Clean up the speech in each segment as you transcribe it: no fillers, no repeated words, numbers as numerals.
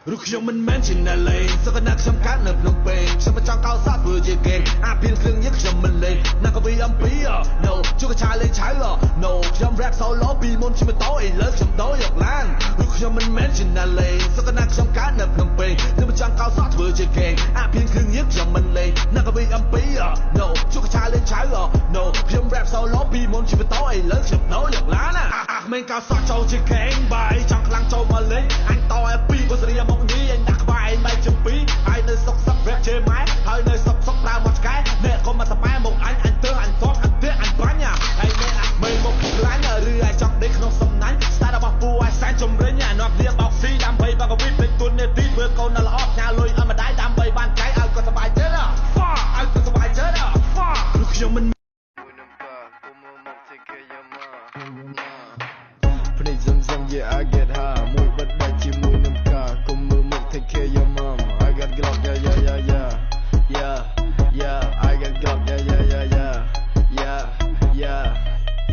រូបខ្ញុំមិនមែនជាអ្នកលេងសក្តាខ្ញុំកាត់នៅភ្នំពេញខ្ញុំមិនចង់កោសធ្វើជាគេអាភៀនគ្រឿងញឹកខ្ញុំមិនលេងណាក៏វាអំពី No ជួកឆាលេងឆៅ No ខ្ញុំ rap solo ពីមុនជិះម៉ូតូឥឡូវខ្ញុំដូរយកឡានរូបខ្ញុំមិនមែនជាអ្នកលេងសក្តាខ្ញុំកាត់នៅភ្នំពេញខ្ញុំមិនចង់កោសធ្វើជាគេអាភៀនគ្រឿងញឹកខ្ញុំមិនលេងណាក៏វាអំពី No ជួកឆាលេងឆៅ No ខ្ញុំ rap solo ពីមុនជិះម៉ូតូឥឡូវខ្ញុំដូរយកឡានអាគ្មានកោសចូលជាគេបាយចង់ខ្លាំងចូលមកលេងអញតឲ្យពីបស្រីមកនេះអញដាក់ក្បែរឯងបែកចំពីហើយនៅសុកសឹក rap ជេម៉ែហើយនៅសុកប្រើមកឆ្កែអ្នកកុំមកសបែមកអញទើអញទាត់អញទៀតអញបាញ់ហើយអ្នកអាមេមកខ្លាញ់ឬអាចចង់ដេកក្នុងសំណាញ់ style របស់ពូឲ្យសែនជំរិញអានប់លៀបបោកស៊ីដើម្បីបកវិពេញទុននេតិធ្វើកូននៅល្អផ្ញើលុយអត់ម្ដាយដើម្បីបានចៃឲ្យគាត់សប្បាយចិត្តឲ្យគាត់សប្បាយចិត្តព្រោះខ្ញុំមិនភ្នែកសំ yeah I get high មួយបិទដាច់ជាមួយនឹងផ្កាកុំមើលមុខ take care your mom I got glock yeah yeah yeah yeah yeah yeah I got glock yeah yeah yeah yeah yeah yeah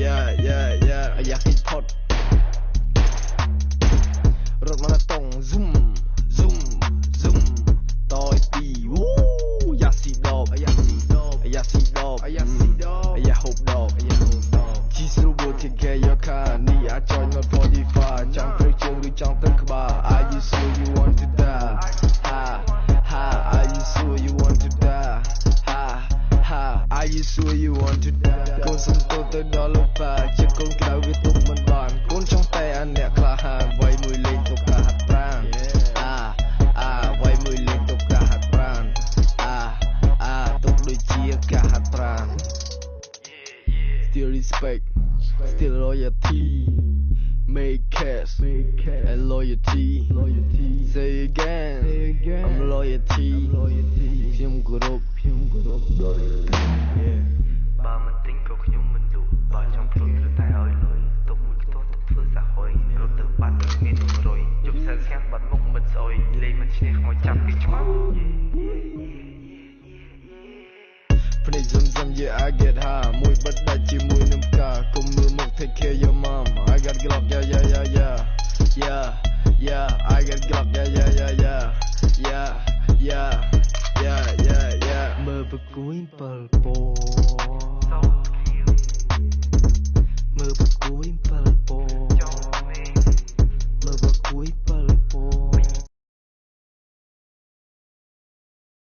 yeah yeah yeah อยากให้พอดรถมาตรง zoom zoom zoom ต่อยปีวู้อยากสีดอกอยากสีดอกอยากสีดอกอยากสีดอกอยากหกดอกอยากหกดอกชีสรูบู take care your car นี่อาจอยมา45จังเพลงเชิงหรือจังเติมขบา Are you sure you want to die ha ha Are you sure you want to die ha ha Are you sure you want to die កូនសំទោទៅដល់លោកប៉ាជាកូនក្រៅវាទុកមិនបានកូនចង់តែអាអ្នកក្លាហានវាយមួយលេងទុកការហាត់ប្រាណវាយមួយលេងទុកការហាត់ប្រាណទុកដូចជាការហាត់ប្រាណ Still respect Still loyalty Make cash and loyalty Say again I'm loyalty ខ្ញុំគោរពបើមិនទិញក៏ខ្ញុំមិនលក់បើចង់ខ្លួនឬតែឲ្យលុយទុកមួយខ្ទាស់ទុកធ្វើសហុយរត់ទៅបាត់មាន100ជប់សែនស្ងាត់បាត់មុខមិនស្អុយលេងមិនឈ្នះខ្មោចចាប់ពីឆ្មាំភ្នែកសំ yeah I get high មួយបិទដាច់ជាមួយនឹងផ្កាកុំមើលមុខ take care your mom I got glock yeah yeah yeah yeah yeah yeah I got glock yeah yeah yeah yeah yeah yeah yeah yeah yeah មើលប្រគួយ7ពណ៌មើលប្រគួយ7ពណ៌មើលប្រគួយ